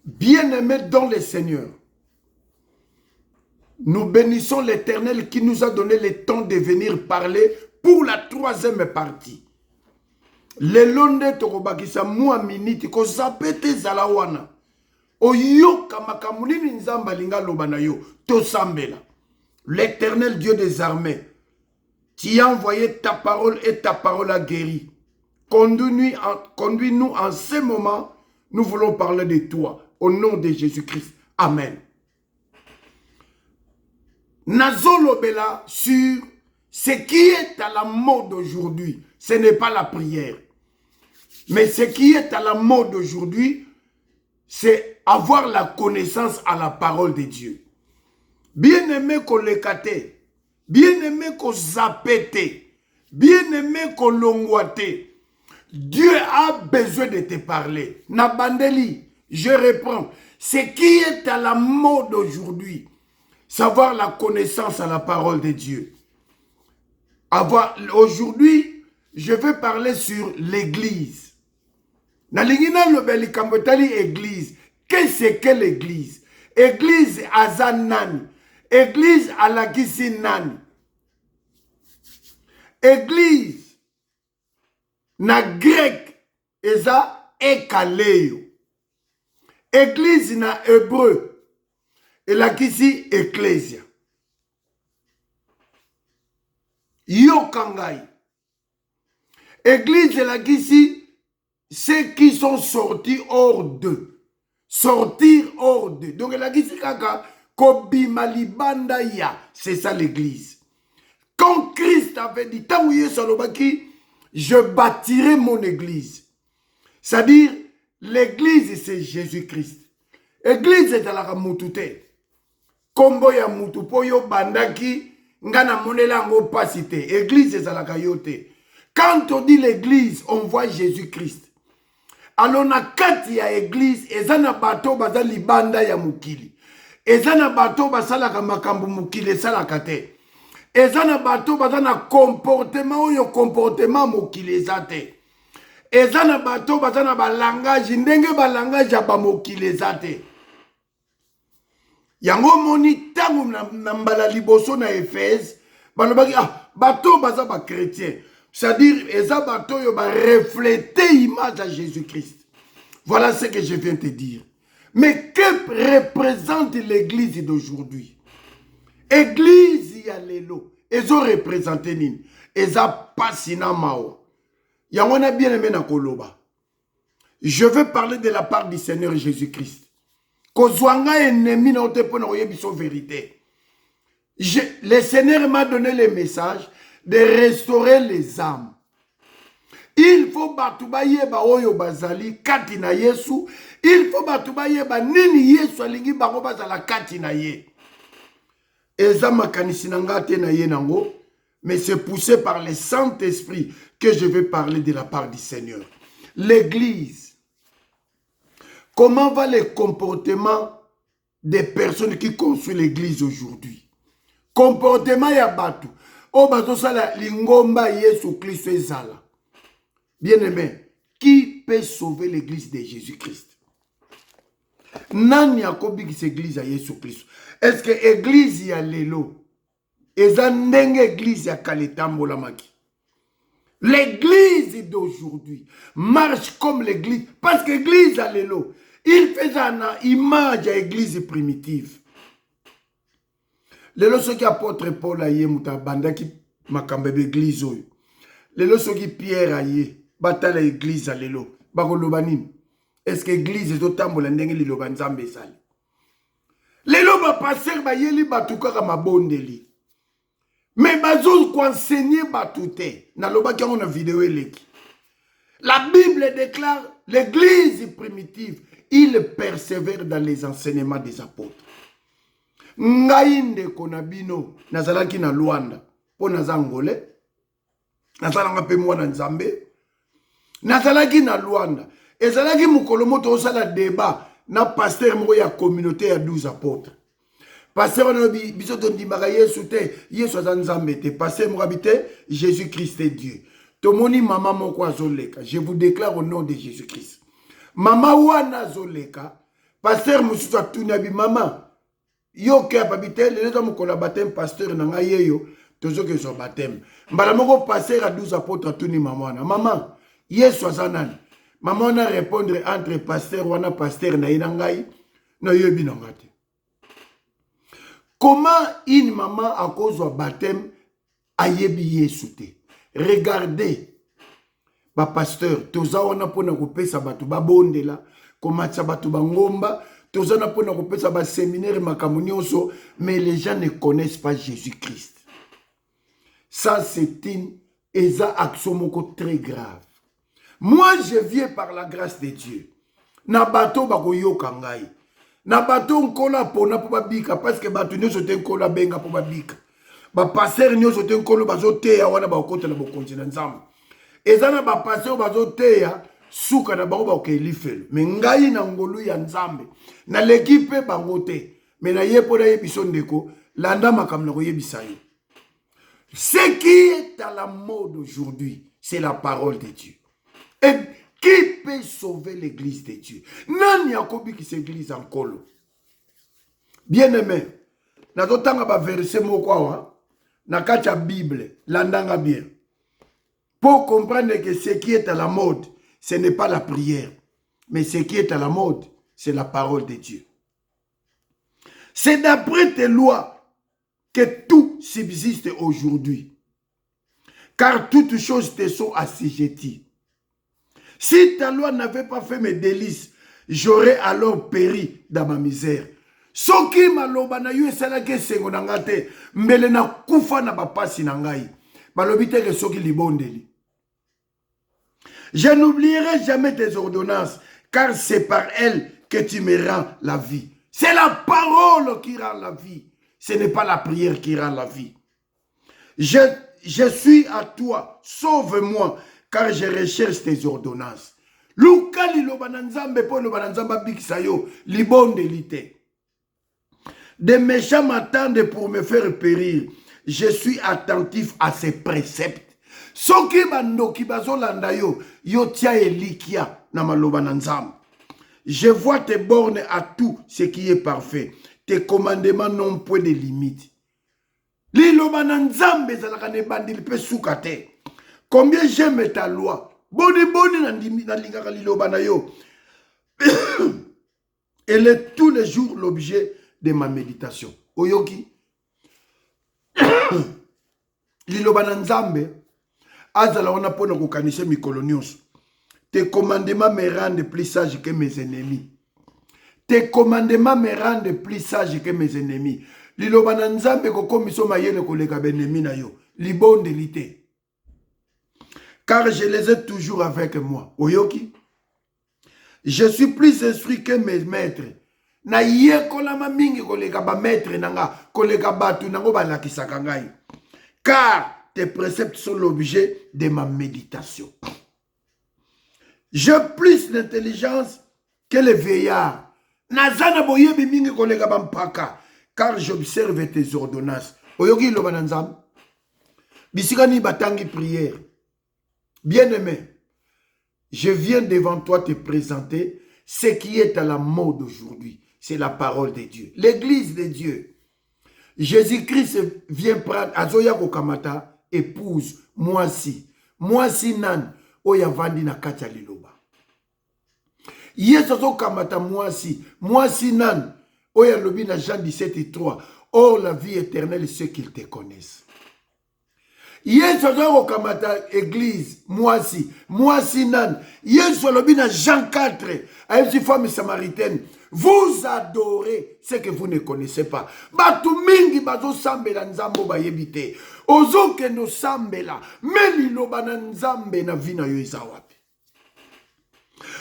Bien-aimés dans le Seigneur, nous bénissons l'Éternel qui nous a donné le temps de venir parler pour la troisième partie. Le londe tokobakisa mwa miniti ko zapete zalawana. Oyoka makamulini nzamba linga lobana yo to sambela. L'Éternel Dieu des armées, tu as envoyé ta parole et ta parole a guéri. Conduis-nous en ce moment. Nous voulons parler de toi. Au nom de Jésus-Christ. Amen. Nazolobela sur ce qui est à la mode aujourd'hui. Ce n'est pas la prière. Mais ce qui est à la mode aujourd'hui, c'est avoir la connaissance à la parole de Dieu. Bien-aimé qu'on l'écate, bien-aimé qu'on zapete, bien-aimé qu'on longoate, Dieu a besoin de te parler. Nabandeli, je reprends. Ce qui est à la mode aujourd'hui, savoir la connaissance à la parole de Dieu. Aujourd'hui, je vais parler sur l'église. Nalingina lobeli kambotali église. Qu'est-ce que l'église? Église azanan. Église alakisi nani. Église na grec eza ekaleo. Église na hébreu elakisi ecclesia. Yokangai. Église elakisi ceux qui sont sortis hors d'eux. Sortir hors d'eux. Donc elakisi kaka kobima libanda ya. C'est ça l'église. Quand Christ avait dit, je bâtirai mon église. C'est-à-dire, l'église c'est Jésus-Christ. Église est à la mutute. Kombo ya mutu po yo bandaki ngana monela ngo pasite. Église est à la kayote. Quand on dit l'église, on voit Jésus-Christ. Alors na kati ya église, ezana bato baza libanda ya mukili. Ezana bato basalaka makambu mukili esalaka te. Ezana bato bazana comportement oyo comportement mukili ezate. Ezana bato bazana balangage ndenge balangage ya bamokili ezate. Yango moni tangu na mbala liboso na Éphèse, balobaki bato baza ba chrétien. C'est-à-dire eza bato yo ba refléter image à Jésus-Christ. Voilà ce que je viens te dire. Mais que représente l'église d'aujourd'hui? Église ya lelo, ezo représenter nini? Eza pasina mao. Yango na bien aimé na koloba. Je veux parler de la part du Seigneur Jésus-Christ. Kozwanga ennemi na otepo na oyebiso vérité. Le Seigneur m'a donné le message de restaurer les âmes. Il faut batuba yeba oyo bazali kati na Yesu. Il faut batuba yeba nini Yesu alingi bango bazala kati na ye. Eza makanisi nanga te na ye nango. Mais c'est poussé par le Saint-Esprit que je vais parler de la part du Seigneur. L'église. Comment va le comportement des personnes qui construisent l'église aujourd'hui? Comportement ya batu. O bato sala lingomba Yesu Christ ezala. Bien-aimé, qui peut sauver l'église de Jésus-Christ? Nani akobi ki église à Yesu Christ? Est-ce que église ya lelo? Eza ndenge église ya kaletambola maki? L'église d'aujourd'hui marche comme l'église. Parce que l'église à lelo, il fait une image à l'église primitive. Lelo soki apôtre Paul aye muta bandaki makambebe église oyo. Lelo soki Pierre aye batala église à lelo. Bakoloba nini? Est-ce que l'église ezotambola ndenge liloba nzambe esali? Lelo ba passer ba yeli batuka ka mabondeli. Mais bazo enseigner batute. Na loba ki on a vidéo eleki. La Bible déclare l'église primitive, il persévère dans les enseignements des apôtres. Ngainde konabino nazalaki na Luanda po nazangole. Nazalanga pe mwana nzambe. Nazalaki na Luanda. Ezalaki mukolomoto osala débat na pasteur moko ya communauté ya 12 apôtres. Pasteur on a biso to ndimaka Yesu te, Yesu aza nzambe te. Pasteur moko habite Jésus-Christ est Dieu. Tomoni mama moko azoleka. Je vous déclare au nom de Jésus-Christ. Mama wana azoleka pasteur mosusu atunabi mama yo ke apabite lelo mokola baptême pasteur na ngai yeyo tozoke so baptême mbala moko pasteur a 12 apôtres atuni mama na mama Yesu aza nani mama wana répondre entre pasteur wana pasteur na ina ngai na yebi na ngate. Comment une maman a cause de baptême a yebi Yesu te? Regardez ba pasteur toza wana pona kopesa batu babondela komatsa batu bangomba toza na pona kopesa ba séminaire makambo nyonso, mais les gens ne connaissent pas Jésus-Christ. Ça c'est une action moko très grave. Moi je viens par la grâce de Dieu. Na bato bakoyoka ngai. Na bato nkola pona po babika parce que bato nyonso te nkola benga po babika. Ba passer nyonso te nkola bazoteya wana bakota na bokonzi na Nzambe. Ezana ba passer bazoteya suka na bango bakeli felo. Mais ngai na ngolu ya Nzambe na l'équipe bango te. Mais na yepo na yebiso ndeko landa makamna ko yebisa yo. Ce qui est à la mode aujourd'hui, c'est la parole de Dieu. Et qui peut sauver l'église de Dieu? Nani akobi qui s'église en colo. Bien-aimé, na totanga ba verset moko awa, na kacha Bible, landanga bien. Pour comprendre que ce qui est à la mode, ce n'est pas la prière, mais ce qui est à la mode, c'est la parole de Dieu. C'est d'après tes lois que tout subsiste aujourd'hui. Car toutes choses te sont assujetties. Si ta loi n'avait pas fait mes délices, j'aurais alors péri dans ma misère. Soki maloba na yo esalaki esengo na nga te, mbele na kufa na bapasi na ngai. Balobi te ke soki libondeli. Je n'oublierai jamais tes ordonnances, car c'est par elles que tu me rends la vie. C'est la parole qui rend la vie. Ce n'est pas la prière qui rend la vie. Je suis à toi, sauve-moi, car je recherche tes ordonnances. Luka liloba na Nzambe po liloba na Nzamba bikisa yo, libondeli te. Des méchants m'attendent pour me faire périr. Je suis attentif à ses préceptes. Soki bandoki bazolanda yo, yo tia elikia na maloba na Nzambe. Je vois tes bornes à tout ce qui est parfait. Tes commandements n'ont point de limite. Liloba na Nzambe zalaka ne bandili pe suka te. Combien j'aime ta loi. Boni na lingaka liloba na yo. Elle est tous les jours l'objet de ma méditation. Oyoki. Liloba na Nzambe azala wana pona kokanise mikolo nyonso. Tes commandements me rendent plus sage que mes ennemis. Tes commandements me rendent plus sage que mes ennemis. Liloba na Nzambe kokomiso mayele koleka benemi na yo. Libondeli te. Car je les ai toujours avec moi. Oyoki. Je suis plus instruit que mes maîtres. Na ye kolama mingi koleka ba maître nanga, koleka batu nango balakisaka ngai. Car tes préceptes sont l'objet de ma méditation. J'ai plus d'intelligence que les veillards. Nazana boyebi mingi koleka ba mpaka. Car j'observe tes ordonnances. Oyoki loba na Nzambe. Bisika ni batangi prière. Bien-aimé, je viens devant toi te présenter ce qui est à la mode aujourd'hui. C'est la parole de Dieu. L'église de Dieu. Jésus-Christ vient prendre Azoya Kokamata, épouse, moi si nan, oya vandi na kacha liloba. Yesu Kamata moi si nan, oya lobi na Jean 17:3. Or la vie éternelle, ceux qui te connaissent. Yesu Kamata église, moi si nan. Yesu lobi na Jean 4, à une femme samaritaine. Vous adorez ce que vous ne connaissez pas. Batu mingi bazo sambela Nzambo bayebite. Ozo ke no sambela. Meli loba na Nzambe na vina yo izawapi.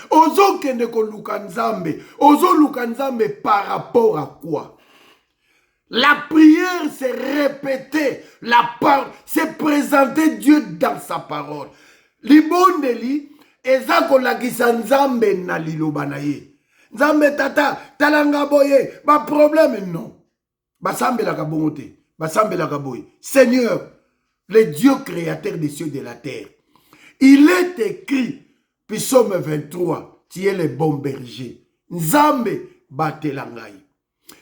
Ozo ke ne ko luka Nzambe. Ozo luka Nzambe par rapport à quoi? La prière, c'est répéter la parole, c'est présenter Dieu dans sa parole. Libondeli, ezako lakisa Nzambe na liloba na ye. Nzambe tata, talanga boye, ba problème non. Basambe la kabongote, basambe la kaboye. Seigneur, le Dieu créateur des cieux et de la terre. Il est écrit, Psaume 23, tu es le bon berger. Nzambe, batela ngai.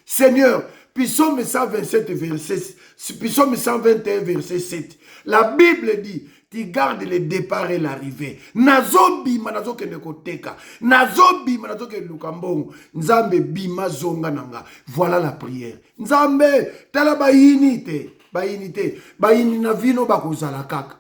Seigneur, Psaume 127 verset, Psaume 121 verset 7. La Bible dit, tu gardes le départ et l'arrivée. Nazobima nazo kende koteka. Nazobima nazo kende lukambongo. Nzambe bima zonga nanga. Voilà la prière. Nzambe tala bayinite. Bayini na vino bakozala kaka.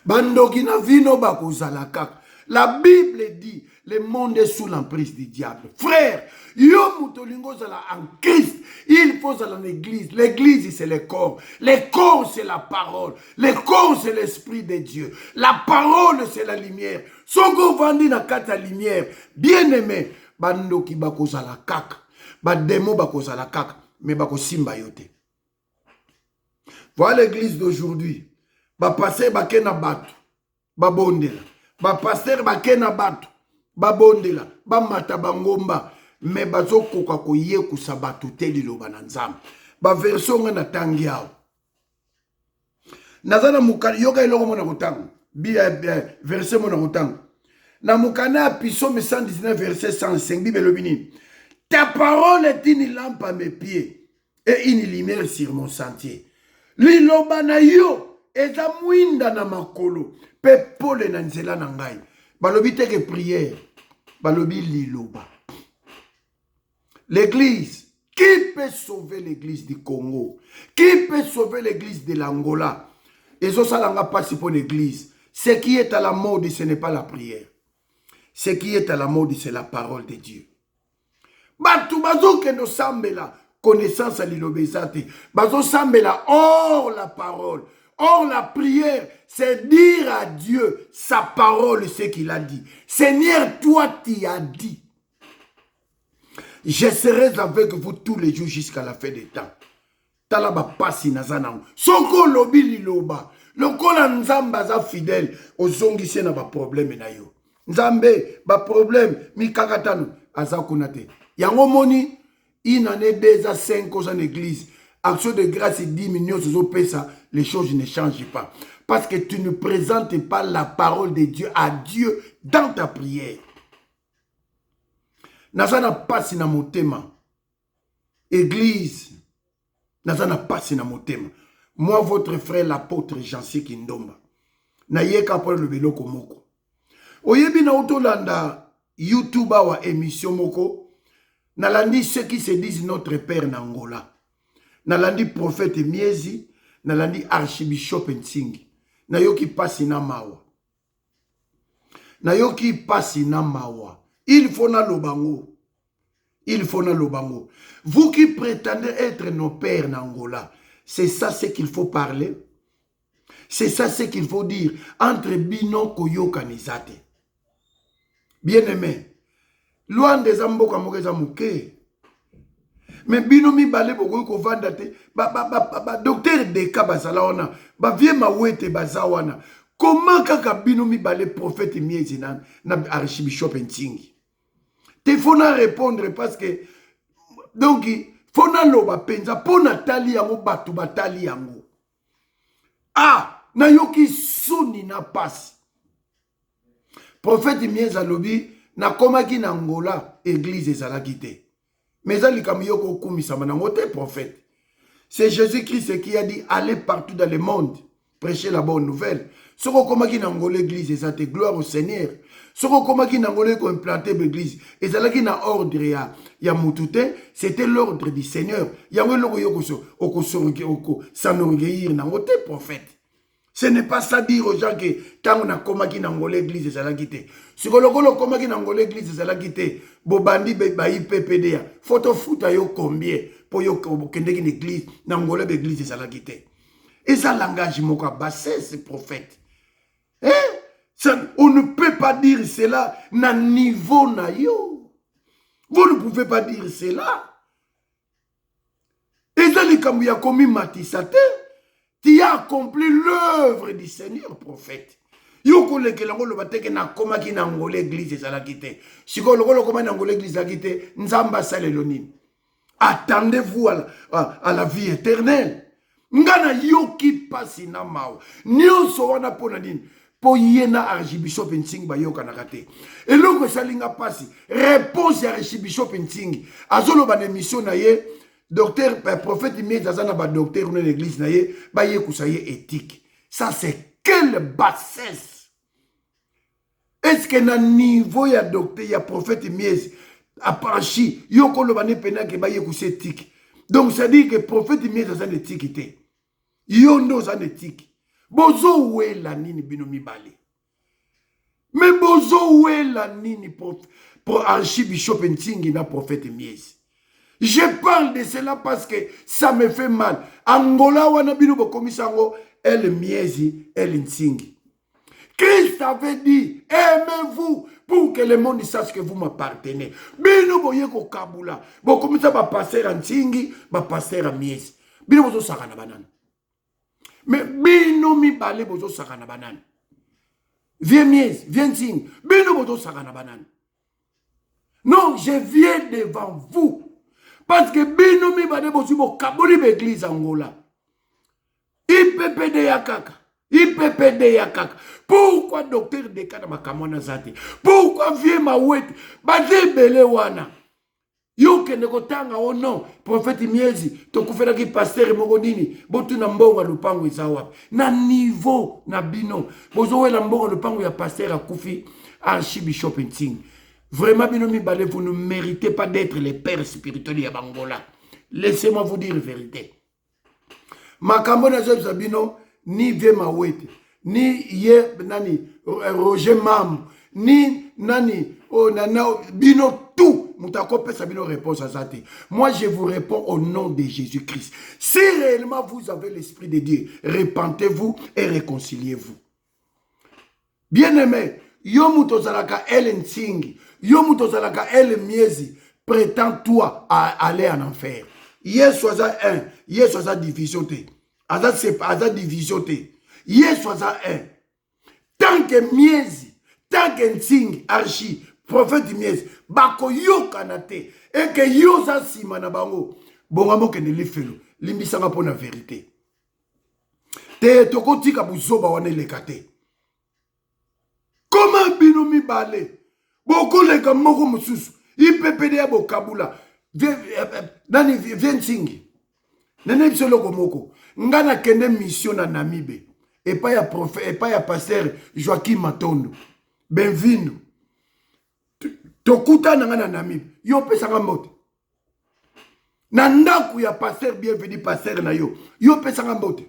Bandoki na vino bakozala kaka. La Bible dit, le monde est sous l'emprise du diable. Frère, yo mutolingo zala en Christ. Il faut aller en l'église. L'église, c'est le corps. Le corps, c'est la parole. Le corps, c'est l'esprit de Dieu. La parole, c'est la lumière. Songo vandi na kata lumière. Bien aimé, bandoki bakozala kaka. Bademo bakozala kaka. Mais bakosimba yote. Voilà l'église d'aujourd'hui. Passer bakena batu. Babondela. Passer bakena batu. Babondela. Mata bangomba. Mais bazokoka koye kusabatu te liloba na nzambe. Version nga na tangi yao. Nazana mukani yoka iloko mona kotango. Verset mona kotango. Na mukana Psaume 119 verset 105 Bible lobini. Ta parole est une lampe à mes pieds et une lumière sur mon sentier. Liloba na yo eza mwinda na makolo pe pole na nzela na ngai. Balobi teke prière. Balobi liloba. L'église, qui peut sauver l'église du Congo? Qui peut sauver l'église de l'Angola? Et ça n'a pas si pour l'église. Ce qui est à la mode, ce n'est pas la prière. Ce qui est à la mode, c'est la parole de Dieu. Batu bazo ke no sambela connaissance à l'ilobezate. Bazo sambela hors la parole. Or la prière, c'est dire à Dieu sa parole, ce qu'il a dit. Seigneur, toi tu as dit. Je serai avec vous tous les jours jusqu'à la fin des temps. Talaba pasi nazana. Soko lobi liloba. Lokola nzamba za fidèle. Ozongise na ba problème na yo. Nzambe ba problème mi kakatano azakunate. Yango moni une année 2 à 5 ans en église. Action de grâce 10 millions ça, les choses ne changent pas. Parce que tu ne présentes pas la parole de Dieu à Dieu dans ta prière. Nazana pasi na motema. Église. Nazana pasi na motema. Moi, votre frère, l'apôtre Jansi Kindomba. Na yeka pour le vélo komoko. Oyebi na otolanda YouTube wa émission moko. Nalandi ceux qui se disent notre père na Angola. Nalandi prophète Miezi. Nalandi archibishop Nsingi. Nayoki pasi na mawa. Nayoki pasi na mawa. Il faut na lobango. Il faut na lobango. Vous qui prétendez être nos pères en Angola, c'est ça ce qu'il faut parler. C'est ça ce qu'il faut dire entre Bino Koyo Kanizate. Bien-aimé, loin des amboka mokeza muke. Mais Bino mi balé boko ko vandate. Docteur Deka bazala wana. Ba vie mawete bazawana. Comment kaka Bino mi balé prophète Miezi na archibishop Ntingi? Il faut répondre parce que donc il faut loba penza pona tali yango batu batali yango. Ah, na yoki suni na passe. Prophète Mieza lobi na komaki na Angola église ezalaki te. Mais ali kam yoko kumisa manango te prophète. C'est Jésus-Christ qui a dit allez partout dans le monde prêcher la bonne nouvelle. Soko komaki na Angola église ezate gloire au Seigneur. Soko komaki na Angola ko implanter l'église ezalaki na ordre ya mutute, c'était l'ordre du Seigneur. Yango loko yoko oko s'enorgueillir na ngote prophète. Ce n'est pas ça dire aux gens que tant on a komaki na Angola église ezalaki te. Siko loko komaki na Angola église ezalaki te. Bobandi ba IPPD ya. Photo futa yo combien pour yo kende ki église na Angola église ezalaki te. Et ça langage moka bassé ce prophète. Hein? Ça, on ne peut pas dire cela na niveau na yo. Vous ne pouvez pas dire cela. Et ça, les kamouya komi matisate, tu as accompli l'œuvre du Seigneur, prophète. Yo koleke lango lo bateke na koma ki na ngole église ezala kite. Siko lokolo koma na ngole église ezala kite, nzamba salelo nini. Attendez-vous à la vie éternelle. Ngana yo ki pasi na mao. Nyonso wana pona nini. po yena archibishop Ntingi bayoka na kate. Et l'autre salinga pasi réponse ya archibishop Ntingi azolo ba émission na ye docteur prophète Miez azana ba docteur dans l'église na ye ba ye kusaye éthique. Ça c'est quelle bassesse. Est-ce que na niveau ya docteur ya prophète Miez apachi yoko lo bane pena ke ba ye kusaye éthique. Donc ça dit que prophète Miez azana éthique te. Yondo azana éthique. Bozo we la nini bino mibale. Mais bozo we la nini pour archibishop Ntingi na prophète Miez. Je parle de cela parce que ça me fait mal. Angola wana bino bokomisango el Miezi el Ntingi. Christ avait dit aimez-vous pour que le monde sache que vous m'appartenez. Bino boye ko kabula. Bokomisa ba passer Ntingi, ba passer Miezi. Bino bozo sakana banana. Mais bino mi balé bozo sakana banane. Viens Miez, viens Ntingi. Bino bozo sakana banane. Non, je viens devant vous. Parce que bino mi balé bozo bo kaboli l'église Angola. IPPD yakaka. IPPD yakaka. Pourquoi docteur Dekana makamona zate? Pourquoi vieux mawete? Bade bele wana. Yo kende kotanga o non prophète Miezi to kufela ki pasteur moko nini botu na mbongo lupango isawa na niveau na bino bozo wela mbongo lupango ya pasteur akufi archibishop Ntingi. Vraiment bino mi balé, vous ne méritez pas d'être les pères spirituels ya Bangola. Laissez-moi vous dire la vérité. Makambo na zob sabino ni vie mawete ni ye nani Roger Mam ni nani oh nana bino tout. Réponse à ça. Moi, je vous réponds au nom de Jésus-Christ. Si réellement vous avez l'Esprit de Dieu, repentez-vous et réconciliez-vous. Bien-aimé, Yomutozalaka El Ntingi, Yomutozalaka El Miezi, prétends-toi à aller en enfer. Hier, soit un, hier, soit division T. Aza division T. Hier, soit un. Tant que Miezi, tant que Ntingi, Archi, prophète Miez, bako yo kanate, et que yo sa sima na bango, bongamo ke ne li felo, limbisanga po na vérité. Te toko tika buzoba wane lekate. Comment bino mi bale? Boko leka moko mususu, IPPD ya bo kabula, nani vien Ntingi. Nene biso loko moko, ngana kende mission na Namibe, et pas ya prophète, et pas ya pasteur Joachim Matondo. Benvino. Tokuta na Namib, yo pesanga mbote. Na ndaku ya pasteur bienvenu pasteur na yo pesanga mbote.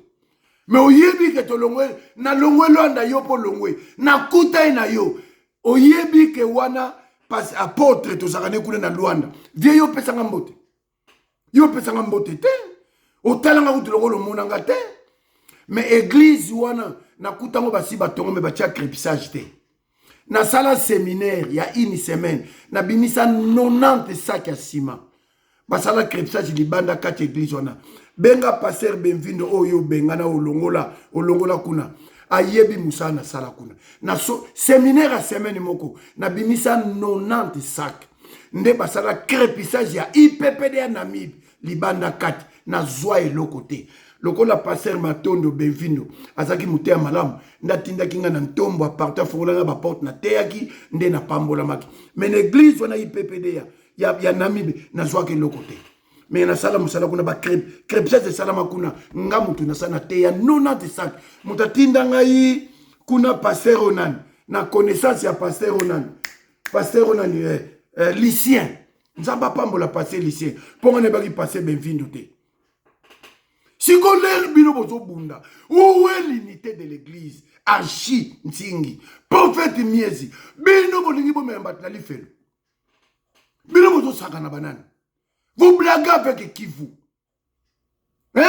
Mais oyebi ke to longwe, na longwe loanda yo po longwe, na kuta na yo, oyebi ke wana pas apôtre to sakane kuna na Luanda. Vie yo pesanga mbote. Yo pesanga mbote te. Otalanga utuloko lo monanga te. Mais église wana na kutango basi batongo me batia crépissage te. Na sala séminaire, il y a une semaine, na bimisa 90 sacs à ciment. Basala crépissage libanda 4 églises wana. Benga pasteur Benvindo oyo bengana olongola kuna. Ayebi musa na sala kuna. Na séminaire à semaine moko, na bimisa 90 sacs. Nde basala crépissage ya IPPD ya Namib, libanda 4 na zwa elokote. Lokola pasteur Matondo Benvindo azaki mutea malamu ndatinda kinga na ntombo aparta foulanga ba porte na teaki nde na pambola maki mais l'église wana IPPD ya Namibe na zwaki lokote mais na sala musala kuna ba crêpe de salama kuna ngamutu na sana te ya 90 sac mutatinda ngai kuna pasteur Onan na connaissance ya pasteur Onan lycéen nzamba pambola pasteur lycéen ponga ne baki pasteur Benvindo te. Si vous bunda, où est l'unité de l'église? Archi Ntingi, prophète Miezi, bino bolingi bo membat na lifelo. Bino bozo sakana banane. Vous blaguez avec qui vous? Hein?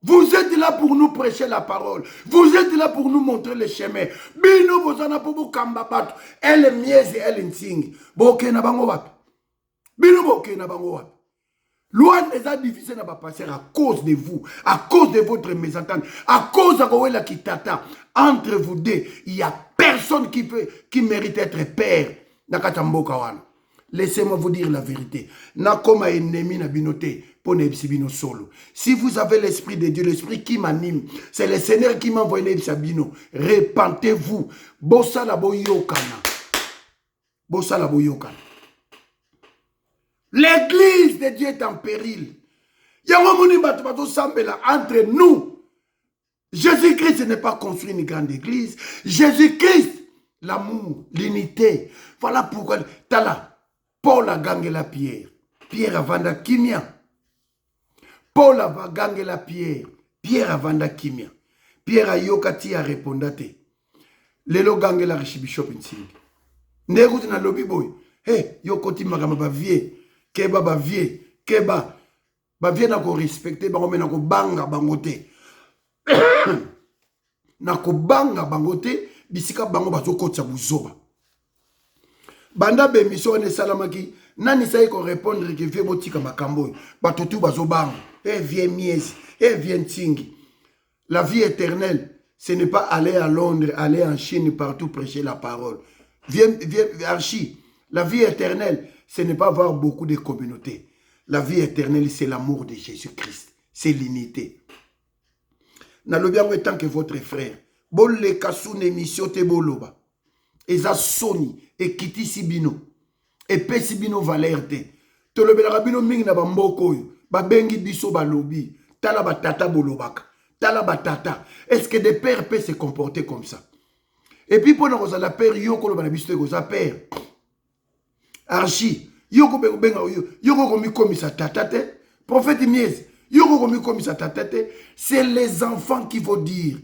Vous êtes là pour nous prêcher la parole. Vous êtes là pour nous montrer le chemin. Bino bozana po bo kambabatu. Elle Miezi, elle Ntingi. Boke na bango wapi? Bino boke na bango wapi? Loin les a divisé n'a pas passé à cause de vous, à cause de votre mésentente, à cause de la kitata. Entre vous deux, il n'y a personne qui mérite être père. Nakatambo kawana. Laissez-moi vous dire la vérité. Na comme ennemi na binote pour nebisibino solo. Si vous avez l'esprit de Dieu, l'esprit qui m'anime, c'est le Seigneur qui m'a envoyé nebisabino. Repentez-vous. Bossa la boyokana. Bossa la boyokana. L'église de Dieu est en péril. Entre nous, Jésus-Christ n'est pas construit une grande église. Jésus-Christ, l'amour, l'unité. Voilà pourquoi, Tala, Paul a gagné la pierre. Pierre a vendu Kimia. Paul a gagné la pierre. Pierre a vendu Kimia. Pierre a yokati a répondate. Lelo gagné la Archbishop Nsingi. Ndekuti na lobby boy. Hey, yokoti magama ba vie. Keba ba vie. Keba. Ba vie na ko respecter bango me na ko banga bango te. Na ko banga bango te bisika bango bazo kotsa buzoba. Banda be mission ne salamaki nani sai ko répondre que vie botika makambo bato tu bazo banga. Eh vie miezi, eh vie ntingi. La vie éternelle, ce n'est pas aller à Londres, aller en Chine partout prêcher la parole. Viens Archie, la vie éternelle, ce n'est pas avoir beaucoup de communautés. La vie éternelle, c'est l'amour de Jésus-Christ. C'est l'unité. Nalobiango tant que votre frère. Bon le kasune émission te boloba. Eza soni et kiti sibino. Et pe sibino valerte. To lobela rabino mingi na bamboko yo. Ba bengi biso ba lobi. Tala ba tata bolobaka. Tala ba tata. Est-ce que des pères peuvent se comporter comme ça? Et puis pour nous la père yoko lo ba biso ko sa père. Archi Yoko benga yoko komi komisa tatate. Prophète Mies, yoko komi komisa tatate. C'est les enfants qui vont dire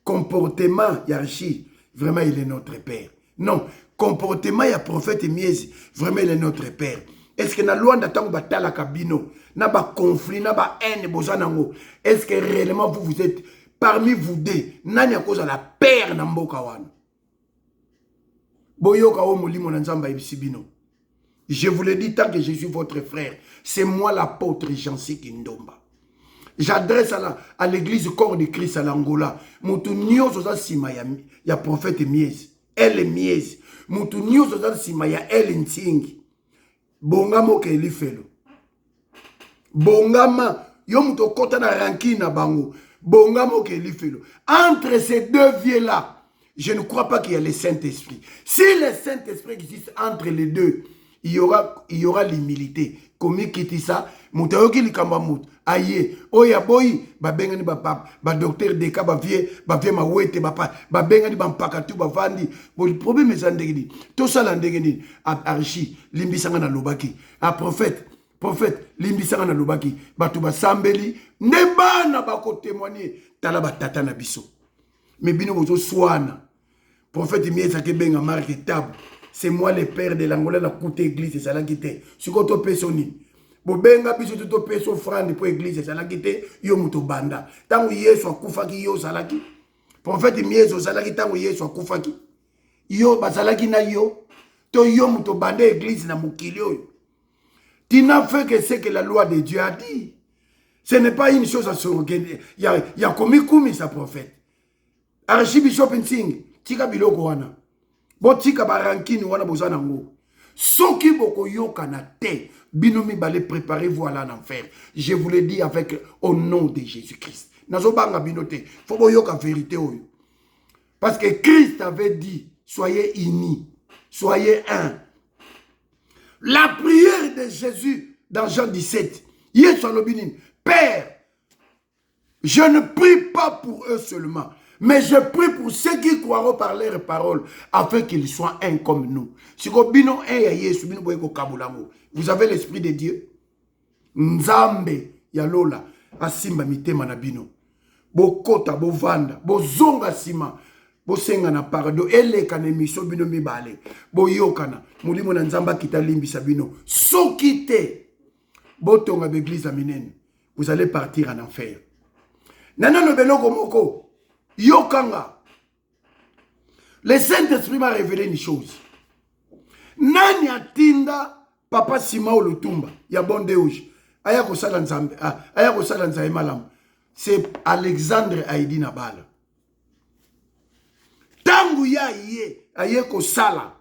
comportement Yarchi, vraiment il est notre père. Non, comportement ya prophète Mies, vraiment il est notre père. Est-ce que na loi d'attendre batala kabino, na ba conflit, na ba haine bozanango. Est-ce que réellement vous êtes parmi vous deux, nani a cause à la père na mboka wana. Boyoka o molimo na nzamba ibisibino. Je vous le dis tant que je suis votre frère. C'est moi l'apôtre Jansi Kindomba. J'adresse à l'église corps de Christ à l'Angola. Moutou nyozo za sima ya prophète Mies. Elle est Mies. Moutou nyozo za sima ya elle Ntingi. Bongama ke elifelo. Bongama. Yo moutou kota na ranki na bango. Bongama ke elifelo. Entre ces deux vieux-là, je ne crois pas qu'il y a le Saint-Esprit. Si le Saint-Esprit existe entre les deux, il y aura l'humilité. Comme qui ça, moutayoki likamba mout. Aye, oya boy, ba bengani ba pap, ba docteur deka ba vie ma wete ba pa, ba bengani ba mpakatu ba vandi. Bon, le problème est ndengeni. Tout ça ndengeni Archi, limbisanga na lobaki. A prophète, limbisanga na lobaki. Batu ba sambeli, nebana ba ko témoigner tala ba tata na biso. Mais bino bozo swana. Prophète Miesa ke benga marque table. C'est moi le père de l'Angola, la coûte église, c'est ça la guité. Si vous avez personne, vous benga biso tout peso offrande pour église, c'est ça la guité. Yo muto banda. Tangu Yesu akufaki yo salaki. Prophète Miezo salaki tangu Yesu akufaki. Yo basalaki na yo. To yo muto banda église na mukili yo. Tu n'as fait que ce que la loi de Dieu a dit. Ce n'est pas une chose à se regarder. Il y a commis koumi sa prophète. Archbishop Nsingi, tika biloko wana. Botika barankini wana bozana ngo. Soki boko yoka na te, binomi balé préparez-vous à l'enfer. Je vous le dis avec au nom de Jésus-Christ. Nazo banga binote, faut bo yoka vérité oyo. Parce que Christ avait dit, soyez unis, soyez un. La prière de Jésus dans Jean 17, Yesolobinin, Père, je ne prie pas pour eux seulement, mais je prie pour ceux qui croiront par leurs paroles, afin qu'ils soient un comme nous. Vous avez l'esprit de Dieu. Nzambe yalola asimba mitema na bino. Bokota bovanda, bozonga sima, bosenga na pardon, eleka na émission bino mibale. Boyokana, mulimo na nzamba kita limbisa bino. Sokite, botonga l'église aminene. Vous allez partir en enfer. Nana no beloko moko. Yokanga. Le Saint-Esprit m'a révélé une chose. Nani atinda papa Simao Lutumba. Ya bonde ouj. Aya ko sala nzambe. Aya ko sala nzambe malam. C'est Alexandre Aïdi Nabala. Tangu ya iye. Aye ko sala.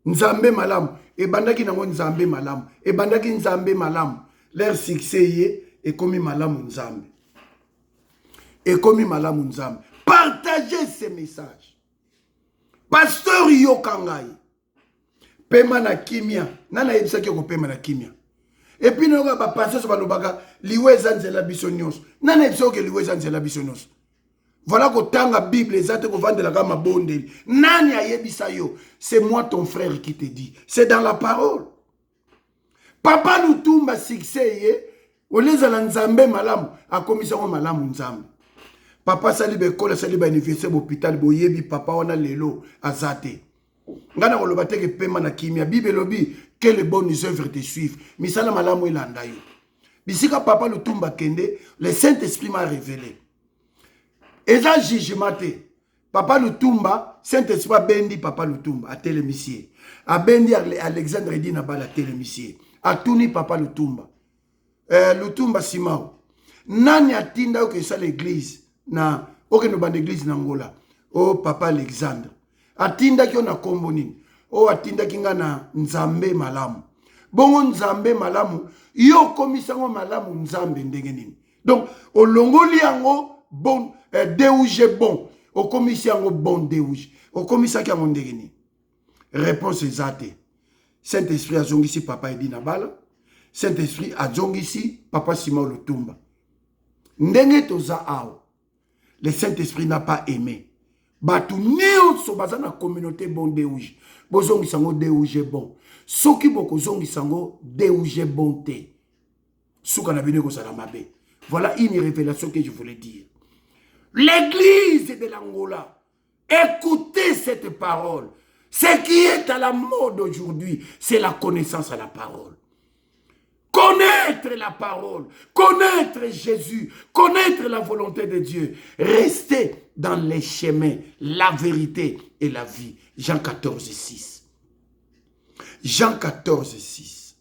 Nzambe malam. ebandaki nango nzambe malamu, ebandaki nzambe malamu, leur succès ye ekomi malamu nzambe, ekomi malamu nzambe. Partagez ces messages. Pasteur yokangai pema na kimia nana yebisaki ko pema na kimia. Et puis nous ba passer sur balobaka liweza nzela biso nyonso. Nana yebisaki liweza nzela biso nyonso. Voilà que tanga Bible ezate ko vandela kama bondeli. Nani ayebisa yo? C'est moi ton frère qui te dit. C'est dans la parole. Papa Lutumba succès ye oleza la nzambe malamu akomisa ko malamu nzambe. Papa sali bekola sali ba université hôpital boyebi papa wana lelo azate. Ngana koloba teke pema na kimia Bible lobi que les bonnes œuvres te suivent. Misala malamu ilanda yo. Bisika papa Lutumba kende, le Saint-Esprit m'a révélé. Eza jugement te. Papa Lutumba, Saint-Esprit bendi papa Lutumba a télémissier. A bendi Alexandre Dina bala télémissier. A tuni papa Lutumba. Lutumba Simao. Nani atinda oke sa l'église na oke no bande église na Angola. Oh papa Alexandre. Atinda ki ona kombo nini. Oh atinda ki nga na nzambe malamu. Bongo nzambe malamu. Yo komisango malamu nzambe ndenge nini. Donc olongoli yango bon déouge bon. O komisi yango bon déouge. O komisa ki yango ndenge nini. Réponse exacte. Saint-Esprit azongisi papa Edina bala. Saint-Esprit azongisi papa Simao Lutumba. Ndenge toza ao. Le Saint-Esprit n'a pas aimé. Batu nyonso baza na communauté bon déouge. Bozongi sango déouge bon. Soki boko zongi sango déouge bon te. Souka na bino ko sala mabe. Voilà une révélation que je voulais dire. L'église de l'Angola, écoutez cette parole. Ce qui est à la mode aujourd'hui, c'est la connaissance à la parole. Connaître la parole, connaître Jésus, connaître la volonté de Dieu. Rester dans les chemins, la vérité et la vie. Jean 14, 6. Jean 14, 6.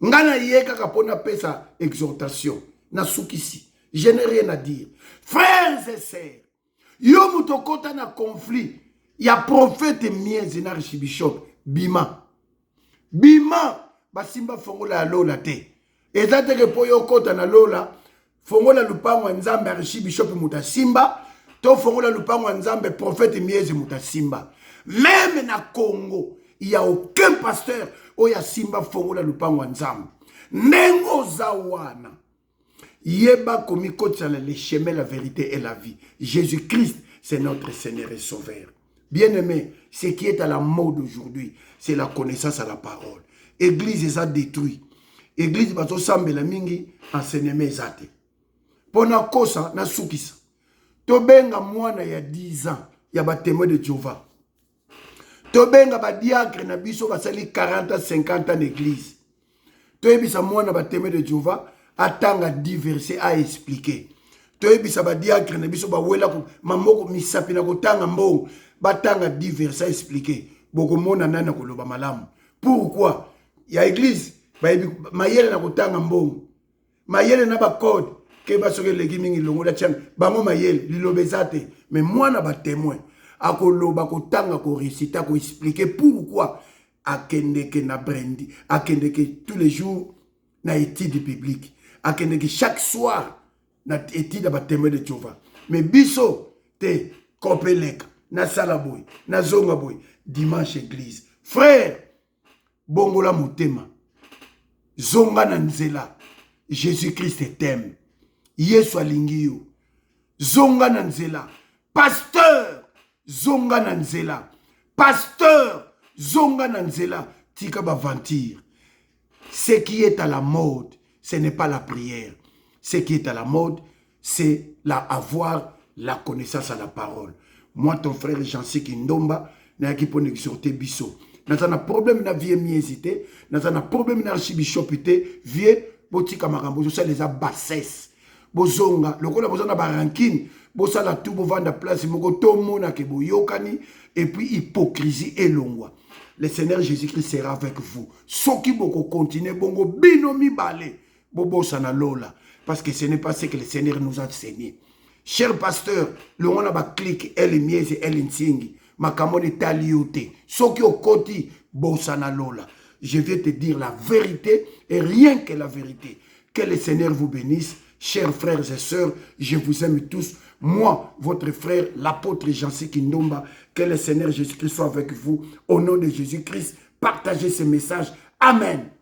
Ngana yeka kapona pesa exhortation. Na soukisi. Je n'ai rien à dire. Frères et sœurs, yo mutokota na conflit. Ya prophète miezi na archibishop. Bima. Bima. Basimba fongola ya lola te. Ezate ke po yo kota na lola. Fongola lupango ya nzambe archibishop mutasimba. To fongola lupango ya nzambe prophète miezi mutasimba. Même na Congo, il n'y a aucun pasteur oya simba fongola lupango ya nzambe. Nengo zawana. Yeba komi kotsala les chemins, la vérité et la vie. Jésus-Christ, c'est notre Seigneur et Sauveur. Bien-aimé, ce qui est à la mode aujourd'hui, c'est la connaissance à la parole. Église est détruite. Église bato sambela mingi enseignement ezate. Pona kosa na sukisa. Tobenga mwana ya 10 ans ya ba témoin de Jéhovah. Tobenga ba diacre na biso basali 40 50 ans d'église. Toyebisa mwana ba témoin de Jéhovah atanga diverser à expliquer. Toyebisa ba diacre na biso ba wela ko mamoko misapi na kotanga mbongo batanga diverser à expliquer. Boko mona nana koloba malamu. Pourquoi? Ya église mayele na kotanga mbongo. Mayele na ba code ke basoke leki mingi longo da tiang bango mayele lilobezate mais mwana ba témoin akoloba kotanga ko réciter ko expliquer pourquoi akendeke na brendi akendeke tous les jours na étude publique akendeke chaque soir na étude ba témoin de Jéhovah mais biso te kopeleka na salaboy na zonga boy dimanche église frère bongola motema zonga na nzela Jésus-Christ t'aime Yesu alingi yo zonga na nzela pasteur zonga na nzela pasteur zonga na nzela tika ba ventir. Ce qui est à la mode ce n'est pas la prière. Ce qui est à la mode c'est avoir la connaissance à la parole. Moi ton frère Jean-Cy Kindomba na ki pone exhorter biso. Naza na problème na vie miezité, naza na problème na archibishopité, vie botika makambo ça les a bassesse. Bozonga, lokola bozana ba rancune, bosala tout bo vanda place moko to mona ke boyokani et puis hypocrisie et longwa. Le Seigneur Jésus-Christ sera avec vous. Soki boko continuer bongo bino mi balé, bobo sana lola parce que ce n'est pas ce que le Seigneur nous a enseigné. Cher pasteur, le on a ba clique elle miezi elle nsingi. Makamone taliote. Soki okoti bosana lola. Je viens te dire la vérité et rien que la vérité. Que le Seigneur vous bénisse. Chers frères et sœurs, je vous aime tous. Moi, votre frère, l'apôtre Jancy Kindomba, que le Seigneur Jésus-Christ soit avec vous. Au nom de Jésus-Christ, partagez ce message. Amen.